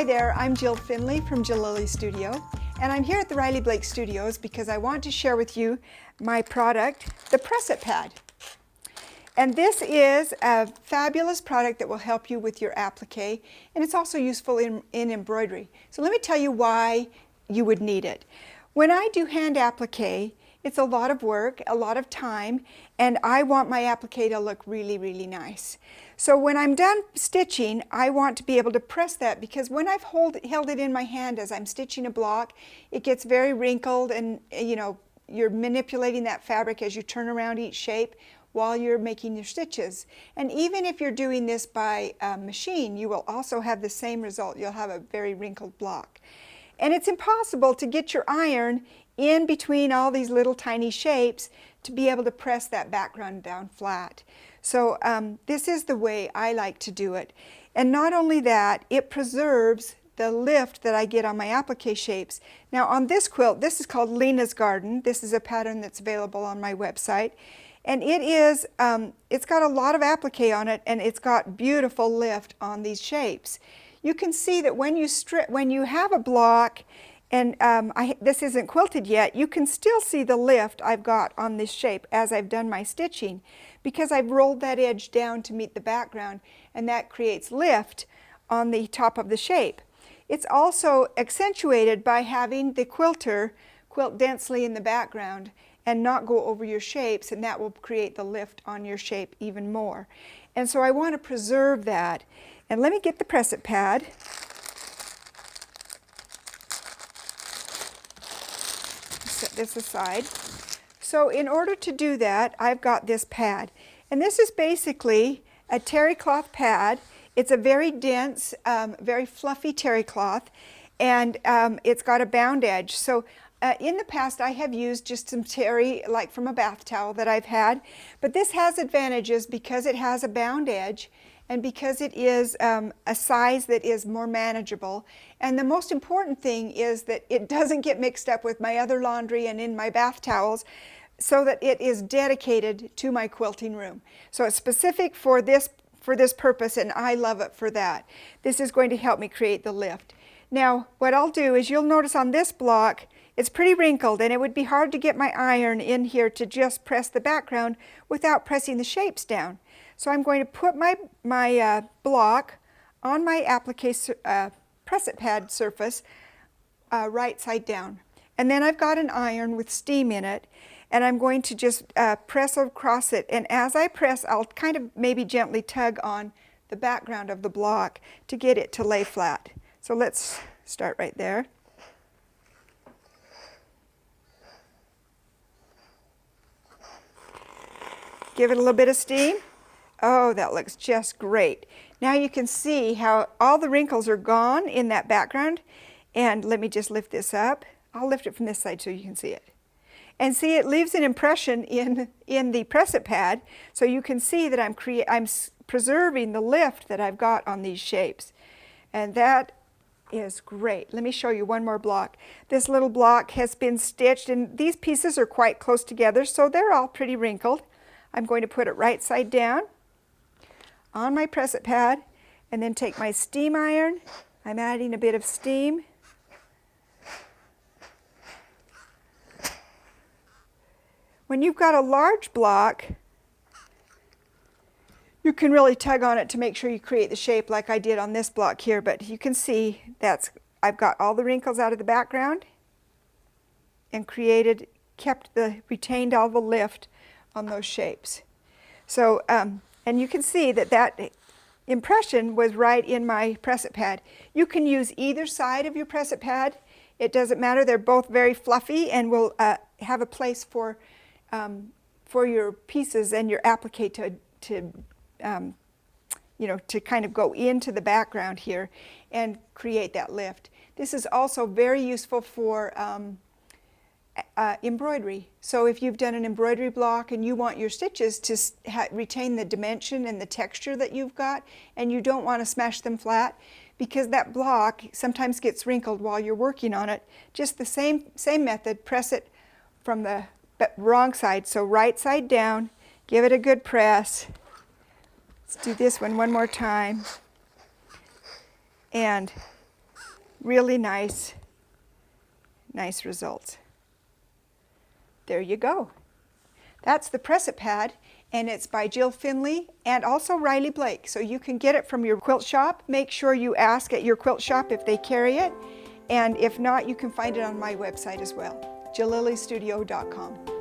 Hi there, I'm Jill Finley from Jillily Studio, and I'm here at the Riley Blake Studios because I want to share with you my product, the Press Pad. And this is a fabulous product that will help you with your applique, and it's also useful in embroidery. So let me tell you why you would need it. When I do hand applique, it's a lot of work, a lot of time, and I want my applique to look really, really nice. So when I'm done stitching, I want to be able to press that, because when I've held it in my hand as I'm stitching a block, it gets very wrinkled, and you're manipulating that fabric as you turn around each shape while you're making your stitches. And even if you're doing this by machine, you will also have the same result. You'll have a very wrinkled block. And it's impossible to get your iron in between all these little tiny shapes to be able to press that background down flat. So this is the way I like to do it. And not only that, it preserves the lift that I get on my applique shapes. Now on this quilt, this is called Lena's Garden. This is a pattern that's available on my website. And it is, it's got a lot of applique on it, and it's got beautiful lift on these shapes. You can see that when you have a block, and this isn't quilted yet, you can still see the lift I've got on this shape as I've done my stitching, because I've rolled that edge down to meet the background, and that creates lift on the top of the shape. It's also accentuated by having the quilter quilt densely in the background and not go over your shapes, and that will create the lift on your shape even more. And so I want to preserve that. And let me get the Press Pad. Set this aside. So in order to do that, I've got this pad. And this is basically a terry cloth pad. It's a very dense, very fluffy terry cloth, and it's got a bound edge. So in the past, I have used just some terry, like from a bath towel that I've had, but this has advantages because it has a bound edge, and because it is a size that is more manageable. And the most important thing is that it doesn't get mixed up with my other laundry and in my bath towels, so that it is dedicated to my quilting room. So it's specific for this purpose, and I love it for that. This is going to help me create the lift. Now, what I'll do is, you'll notice on this block, it's pretty wrinkled, and it would be hard to get my iron in here to just press the background without pressing the shapes down. So I'm going to put my block on my applique Press Pad surface right side down. And then I've got an iron with steam in it, and I'm going to just press across it. And as I press, I'll kind of maybe gently tug on the background of the block to get it to lay flat. So let's start right there. Give it a little bit of steam. Oh, that looks just great. Now you can see how all the wrinkles are gone in that background. And let me just lift this up. I'll lift it from this side so you can see it. And see, it leaves an impression in the Press Pad, so you can see that I'm preserving the lift that I've got on these shapes. And that is great. Let me show you one more block. This little block has been stitched, and these pieces are quite close together, so they're all pretty wrinkled. I'm going to put it right side down on my Press Pad, and then take my steam iron. I'm adding a bit of steam. When you've got a large block, you can really tug on it to make sure you create the shape like I did on this block here, but you can see I've got all the wrinkles out of the background and retained all the lift on those shapes. So, and you can see that impression was right in my Press Pad. You can use either side of your Press Pad. It doesn't matter. They're both very fluffy and will have a place for your pieces and your applique to kind of go into the background here and create that lift. This is also very useful for embroidery. So if you've done an embroidery block and you want your stitches to retain the dimension and the texture that you've got, and you don't want to smash them flat, because that block sometimes gets wrinkled while you're working on it, just the same method, press it from the wrong side, so right side down, give it a good press. Let's do this one more time. And really nice results. There you go. That's the Press It Pad, and it's by Jill Finley and also Riley Blake. So you can get it from your quilt shop. Make sure you ask at your quilt shop if they carry it, and if not, you can find it on my website as well, jillilistudio.com.